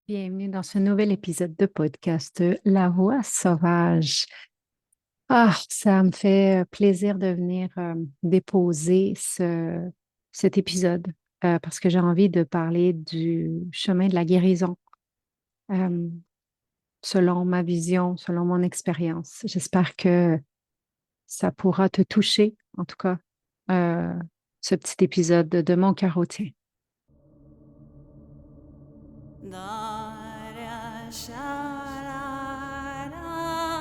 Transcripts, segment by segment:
Bienvenue dans ce nouvel épisode de podcast La Voix sauvage. Ah, ça me fait plaisir de venir déposer cet épisode parce que j'ai envie de parler du chemin de la guérison euh, selon ma vision, selon mon expérience. J'espère que ça pourra te toucher, en tout cas, euh, ce petit épisode de mon cœur au tien.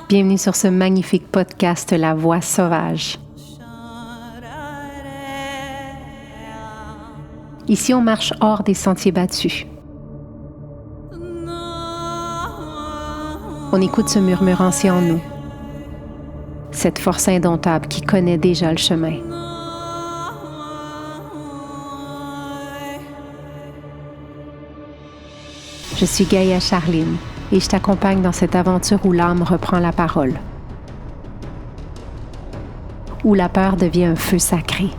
Bienvenue sur ce magnifique podcast La Voix sauvage. Ici, on marche hors des sentiers battus. On écoute ce murmure ancien en nous, cette force indomptable qui connaît déjà le chemin. Je suis Gaïa Charline et je t'accompagne dans cette aventure où l'âme reprend la parole, où la peur devient un feu sacré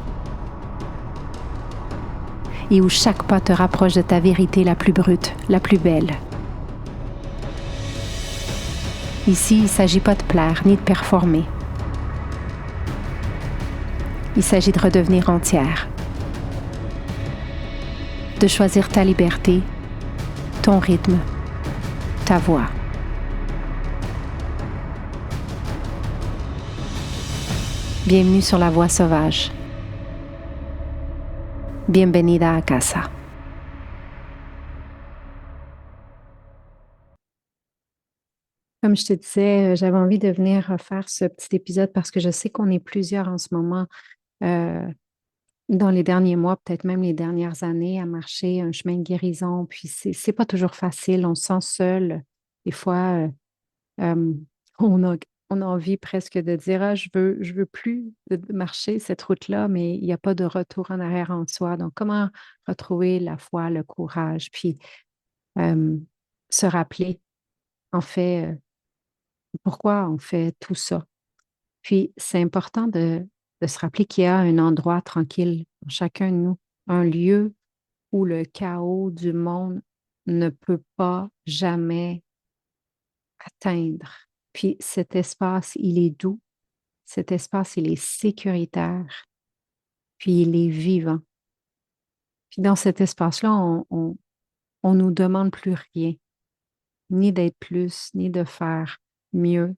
et où chaque pas te rapproche de ta vérité la plus brute, la plus belle. Ici, il ne s'agit pas de plaire ni de performer. Il s'agit de redevenir entière, de choisir ta liberté, ton rythme, ta voix. Bienvenue sur la Voix sauvage. Bienvenida a casa. Comme je te disais, j'avais envie de venir faire ce petit épisode parce que je sais qu'on est plusieurs en ce moment, euh, dans les derniers mois, peut-être même les dernières années, à marcher un chemin de guérison. Puis c'est pas toujours facile, on se sent seul. Des fois, euh, on a, on a envie presque de dire, ah, je veux plus de marcher cette route-là, mais il n'y a pas de retour en arrière en soi. Donc, comment retrouver la foi, le courage, puis euh, se rappeler, en fait, pourquoi on fait tout ça. Puis, c'est important de se rappeler qu'il y a un endroit tranquille pour chacun de nous, un lieu où le chaos du monde ne peut pas jamais atteindre. Puis cet espace, il est doux, cet espace, il est sécuritaire, puis il est vivant. Puis dans cet espace-là, on nous demande plus rien, ni d'être plus, ni de faire mieux.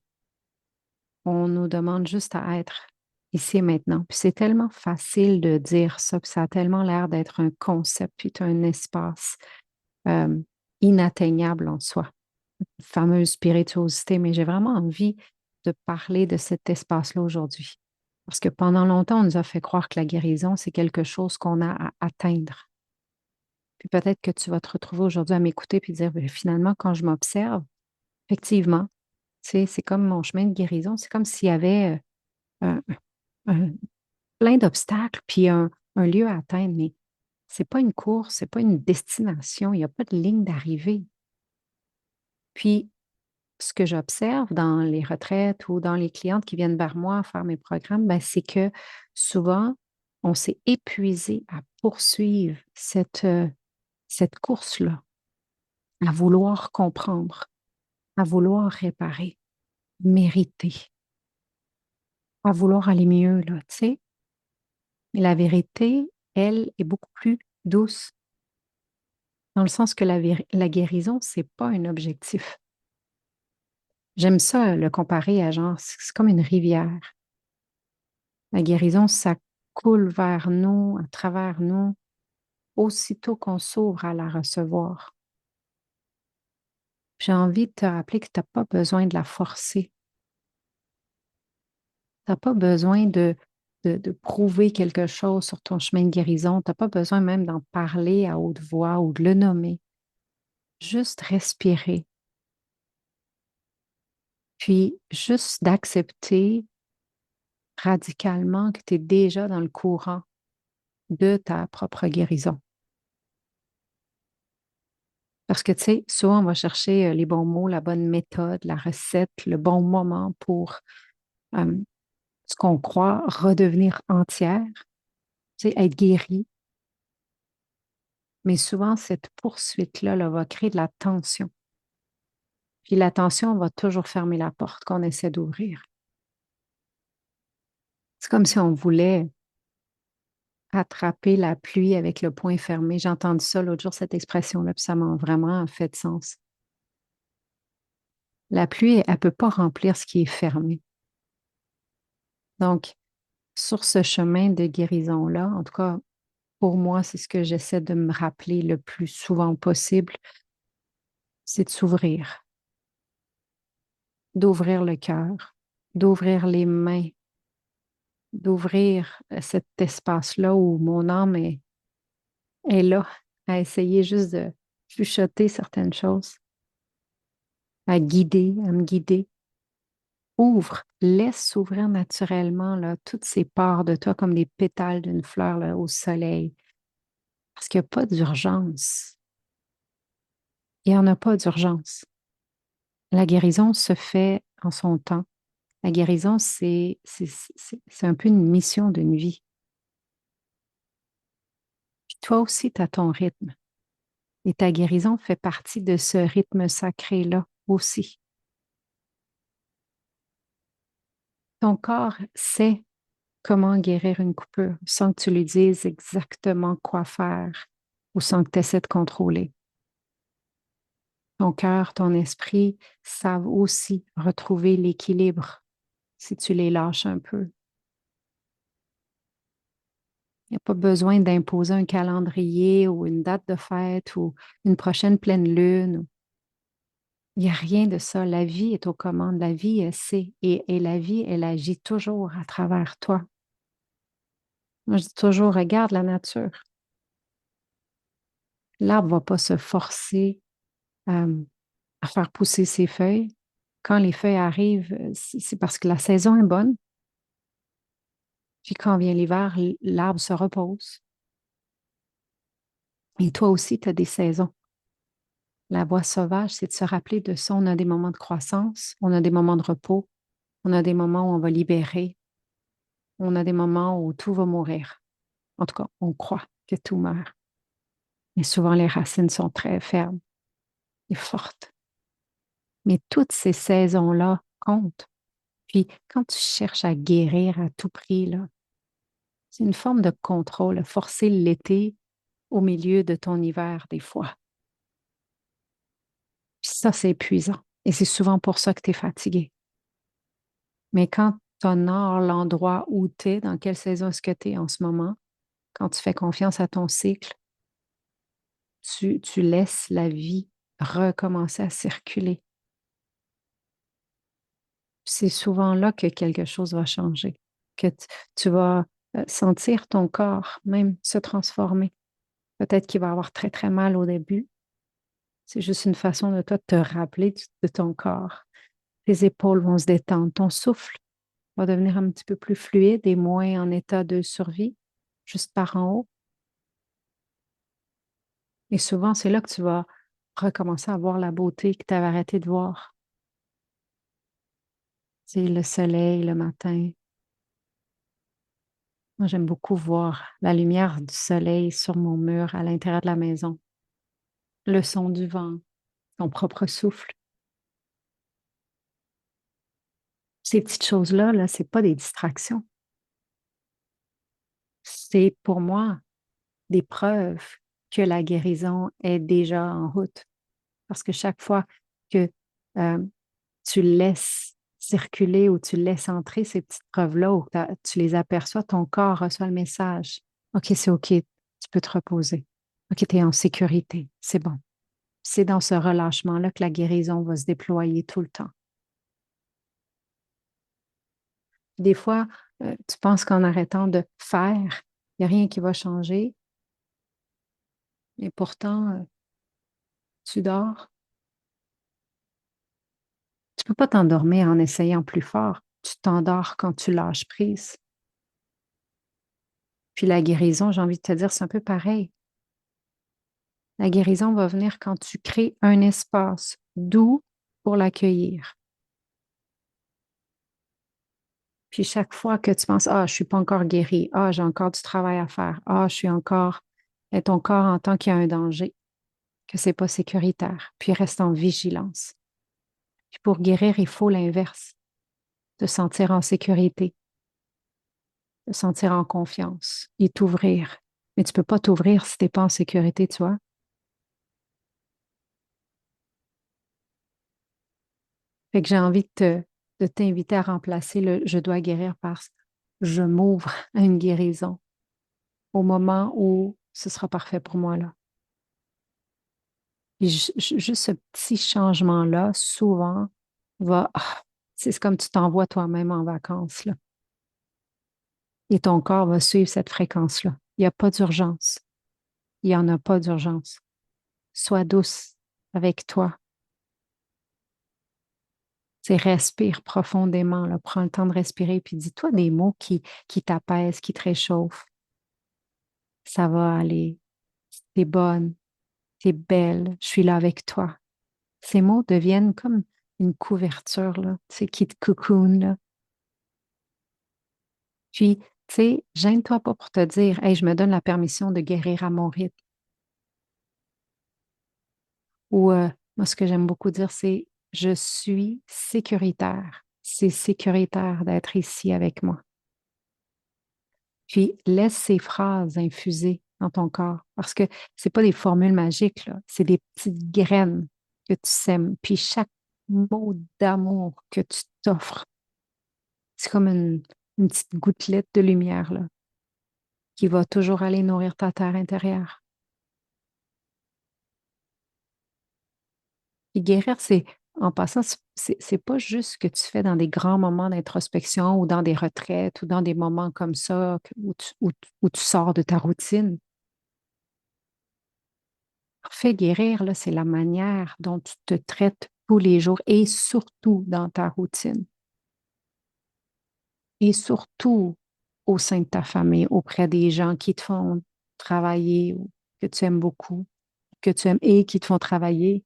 On nous demande juste à être ici et maintenant. Puis c'est tellement facile de dire ça, puis ça a tellement l'air d'être un concept, puis un espace euh, inatteignable en soi, fameuse spirituosité, mais j'ai vraiment envie de parler de cet espace-là aujourd'hui. Parce que pendant longtemps, on nous a fait croire que la guérison, c'est quelque chose qu'on a à atteindre. Puis peut-être que tu vas te retrouver aujourd'hui à m'écouter puis dire, ben, finalement, quand je m'observe, effectivement, tu sais, c'est comme mon chemin de guérison, c'est comme s'il y avait un, un- plein d'obstacles puis un lieu à atteindre, mais c'est pas une course, c'est pas une destination, il n'y a pas de ligne d'arrivée. Puis, ce que j'observe dans les retraites ou dans les clientes qui viennent vers moi faire mes programmes, ben, c'est que souvent, on s'est épuisé à poursuivre cette course-là, à vouloir comprendre, à vouloir réparer, mériter, à vouloir aller mieux, là, tu sais. Mais la vérité, elle, est beaucoup plus douce, dans le sens que la guérison, c'est pas un objectif. J'aime ça, le comparer à genre, c'est comme une rivière. La guérison, ça coule vers nous, à travers nous, aussitôt qu'on s'ouvre à la recevoir. J'ai envie de te rappeler que tu n'as pas besoin de la forcer. Tu n'as pas besoin de prouver quelque chose sur ton chemin de guérison. Tu n'as pas besoin même d'en parler à haute voix ou de le nommer. Juste respirer. Puis juste d'accepter radicalement que tu es déjà dans le courant de ta propre guérison. Parce que, tu sais, souvent, on va chercher les bons mots, la bonne méthode, la recette, le bon moment pour euh, ce qu'on croit redevenir entière, tu sais, être guéri. Mais souvent, cette poursuite-là là, va créer de la tension. Puis la tension va toujours fermer la porte qu'on essaie d'ouvrir. C'est comme si on voulait attraper la pluie avec le poing fermé. J'ai entendu ça l'autre jour, cette expression-là, puis ça m'a vraiment fait de sens. La pluie, elle ne peut pas remplir ce qui est fermé. Donc, sur ce chemin de guérison-là, en tout cas, pour moi, c'est ce que j'essaie de me rappeler le plus souvent possible, c'est de s'ouvrir, d'ouvrir le cœur, d'ouvrir les mains, d'ouvrir cet espace-là où mon âme est là, à essayer juste de chuchoter certaines choses, à guider, à me guider. Ouvre, laisse s'ouvrir naturellement là, toutes ces parts de toi comme des pétales d'une fleur là, au soleil. Parce qu'il n'y a pas d'urgence. Il n'y en a pas d'urgence. La guérison se fait en son temps. La guérison, c'est un peu une mission d'une vie. Puis toi aussi, tu as ton rythme. Et ta guérison fait partie de ce rythme sacré-là aussi. Ton corps sait comment guérir une coupure sans que tu lui dises exactement quoi faire ou sans que tu essaies de contrôler. Ton cœur, ton esprit savent aussi retrouver l'équilibre si tu les lâches un peu. Il n'y a pas besoin d'imposer un calendrier ou une date de fête ou une prochaine pleine lune. Il n'y a rien de ça. La vie est aux commandes. La vie, elle sait. Et la vie, elle agit toujours à travers toi. Moi, je dis toujours, regarde la nature. L'arbre ne va pas se forcer à faire pousser ses feuilles. Quand les feuilles arrivent, c'est parce que la saison est bonne. Puis quand vient l'hiver, l'arbre se repose. Et toi aussi, tu as des saisons. La voie sauvage, c'est de se rappeler de ça. On a des moments de croissance, on a des moments de repos, on a des moments où on va libérer, on a des moments où tout va mourir. En tout cas, on croit que tout meurt. Mais souvent, les racines sont très fermes et fortes. Mais toutes ces saisons-là comptent. Puis, quand tu cherches à guérir à tout prix, là, c'est une forme de contrôle, forcer l'été au milieu de ton hiver, des fois. Puis ça, c'est épuisant. Et c'est souvent pour ça que tu es fatigué. Mais quand tu honores l'endroit où tu es, dans quelle saison est-ce que tu es en ce moment, quand tu fais confiance à ton cycle, tu laisses la vie recommencer à circuler. C'est souvent là que quelque chose va changer, que tu vas sentir ton corps même se transformer. Peut-être qu'il va avoir très, très mal au début. C'est juste une façon de toi de te rappeler de ton corps. Tes épaules vont se détendre, ton souffle va devenir un petit peu plus fluide et moins en état de survie, juste par en haut. Et souvent, c'est là que tu vas recommencer à voir la beauté que tu avais arrêté de voir. C'est le soleil le matin. Moi, j'aime beaucoup voir la lumière du soleil sur mon mur à l'intérieur de la maison, le son du vent, ton propre souffle. Ces petites choses-là, là, c'est pas des distractions. C'est pour moi des preuves que la guérison est déjà en route. Parce que chaque fois que euh, tu laisses circuler ou tu laisses entrer ces petites preuves-là ou que tu les aperçois, ton corps reçoit le message. OK, c'est OK, tu peux te reposer. OK, tu es en sécurité, c'est bon. C'est dans ce relâchement-là que la guérison va se déployer tout le temps. Des fois, tu penses qu'en arrêtant de faire, il n'y a rien qui va changer. Et pourtant, tu dors. Tu ne peux pas t'endormir en essayant plus fort. Tu t'endors quand tu lâches prise. Puis la guérison, j'ai envie de te dire, c'est un peu pareil. La guérison va venir quand tu crées un espace doux pour l'accueillir. Puis chaque fois que tu penses, ah, je ne suis pas encore guérie, ah, j'ai encore du travail à faire, ah, je suis encore Et ton corps entend qu'il y a un danger, que c'est pas sécuritaire, puis reste en vigilance. Puis pour guérir, il faut l'inverse, te sentir en sécurité, te sentir en confiance et t'ouvrir. Mais tu peux pas t'ouvrir si t'es pas en sécurité, tu vois. Fait que j'ai envie de t'inviter à remplacer le je dois guérir par je m'ouvre à une guérison au moment où ce sera parfait pour moi, là. Puis juste ce petit changement-là, souvent, c'est comme tu t'envoies toi-même en vacances, là. Et ton corps va suivre cette fréquence-là. Il n'y a pas d'urgence. Il n'y en a pas d'urgence. Sois douce avec toi. C'est respire profondément, là. Prends le temps de respirer, puis dis-toi des mots qui t'apaisent, qui te réchauffent. Ça va aller. T'es bonne, t'es belle, je suis là avec toi. Ces mots deviennent comme une couverture, là, tu sais, qui te cocoon, là. Puis, tu sais, gêne-toi pas pour te dire, hey, je me donne la permission de guérir à mon rythme. Ou, moi, ce que j'aime beaucoup dire, c'est, je suis sécuritaire. C'est sécuritaire d'être ici avec moi. Puis, laisse ces phrases infuser dans ton corps parce que c'est pas des formules magiques, là. C'est des petites graines que tu sèmes. Puis, chaque mot d'amour que tu t'offres, c'est comme une petite gouttelette de lumière, là, qui va toujours aller nourrir ta terre intérieure. Et guérir, c'est, en passant, c'est pas juste ce que tu fais dans des grands moments d'introspection ou dans des retraites ou dans des moments comme ça où tu sors de ta routine. Fait guérir, là, c'est la manière dont tu te traites tous les jours et surtout dans ta routine et surtout au sein de ta famille, auprès des gens qui te font travailler ou que tu aimes beaucoup, que tu aimes et qui te font travailler.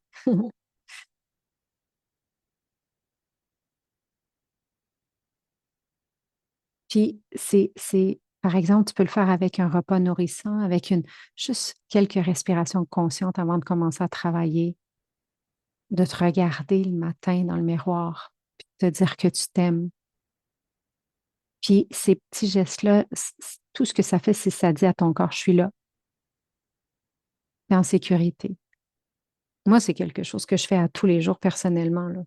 Puis par exemple, tu peux le faire avec un repas nourrissant, avec juste quelques respirations conscientes avant de commencer à travailler, de te regarder le matin dans le miroir, puis de te dire que tu t'aimes. Puis ces petits gestes-là, tout ce que ça fait, c'est ça dit à ton corps, je suis là, t'es en sécurité. Moi, c'est quelque chose que je fais à tous les jours personnellement, là.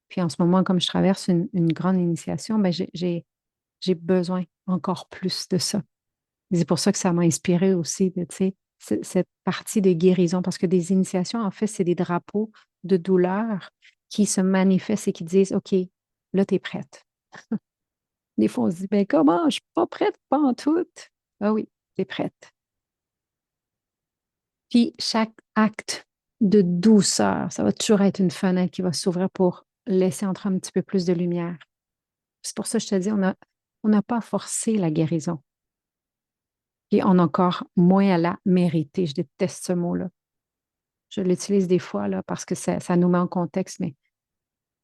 Puis en ce moment, comme je traverse une grande initiation, ben j'ai besoin encore plus de ça. C'est pour ça que ça m'a inspiré aussi, de, tu sais, cette partie de guérison, parce que des initiations, en fait, c'est des drapeaux de douleur qui se manifestent et qui disent, OK, là, tu es prête. Des fois, on se dit, ben comment, je suis pas prête, pas en tout. Ah oui, tu es prête. Puis chaque acte de douceur, ça va toujours être une fenêtre qui va s'ouvrir pour laisser entrer un petit peu plus de lumière. C'est pour ça que je te dis, on n'a pas forcé la guérison. Et on a encore moins à la mériter. Je déteste ce mot-là. Je l'utilise des fois là, parce que ça nous met en contexte, mais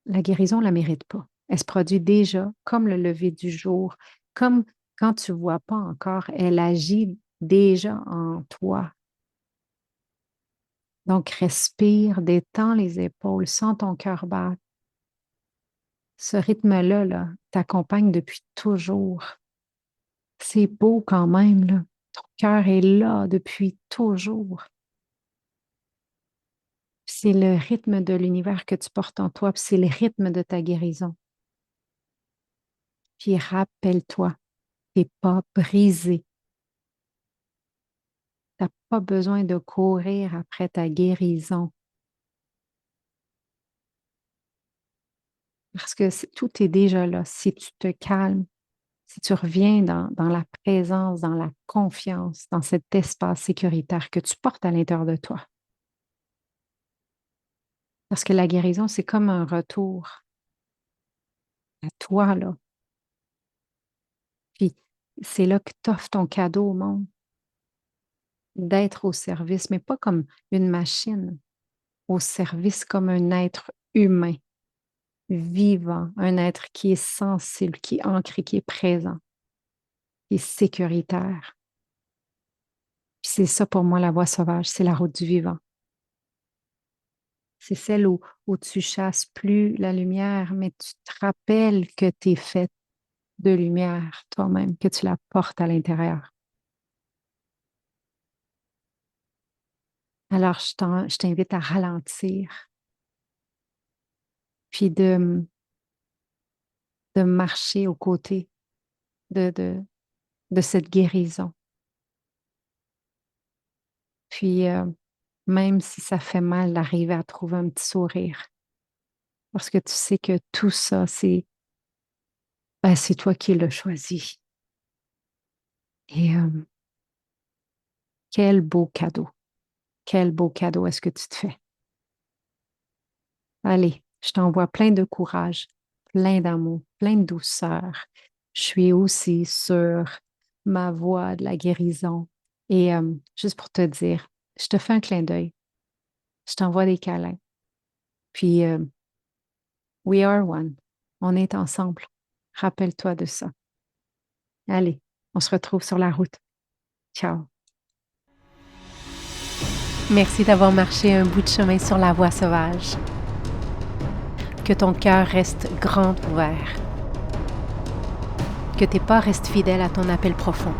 la guérison ne la mérite pas. Elle se produit déjà comme le lever du jour, comme quand tu ne vois pas encore, elle agit déjà en toi. Donc, respire, détends les épaules, sens ton cœur battre. Ce rythme-là, là, t'accompagne depuis toujours. C'est beau quand même, là. Ton cœur est là depuis toujours. C'est le rythme de l'univers que tu portes en toi, puis c'est le rythme de ta guérison. Puis rappelle-toi, tu n'es pas brisé. Tu n'as pas besoin de courir après ta guérison parce que tout est déjà là. Si tu te calmes, si tu reviens dans la présence, dans la confiance, dans cet espace sécuritaire que tu portes à l'intérieur de toi. Parce que la guérison, c'est comme un retour à toi, là. Puis c'est là que tu offres ton cadeau au monde, d'être au service, mais pas comme une machine, au service comme un être humain, vivant, un être qui est sensible, qui est ancré, qui est présent, qui est sécuritaire. Puis c'est ça pour moi, la voie sauvage, c'est la route du vivant. C'est celle où tu chasses plus la lumière, mais tu te rappelles que tu es faite de lumière toi-même, que tu la portes à l'intérieur. Alors, je t'invite à ralentir, puis de marcher aux côtés de, de, de cette guérison. Puis, même si ça fait mal, d'arriver à trouver un petit sourire, parce que tu sais que tout ça, c'est toi qui l'as choisi. Et quel beau cadeau, quel beau cadeau est-ce que tu te fais? Allez, je t'envoie plein de courage, plein d'amour, plein de douceur. Je suis aussi sur ma voie de la guérison. Et juste pour te dire, je te fais un clin d'œil, je t'envoie des câlins. Puis, we are one. On est ensemble. Rappelle-toi de ça. Allez, on se retrouve sur la route. Ciao. Merci d'avoir marché un bout de chemin sur la voie sauvage. Que ton cœur reste grand ouvert. Que tes pas restent fidèles à ton appel profond.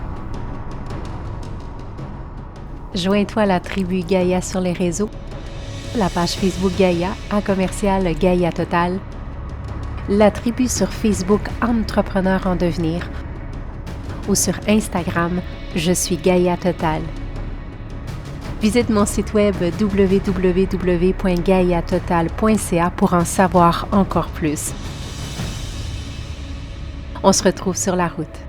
Joins-toi à la tribu Gaïa sur les réseaux, la page Facebook Gaïa @ Gaïa Total, la tribu sur Facebook Entrepreneur en devenir ou sur Instagram, je suis Gaïa Total. Visite mon site web www.gaïatotal.ca pour en savoir encore plus. On se retrouve sur la route.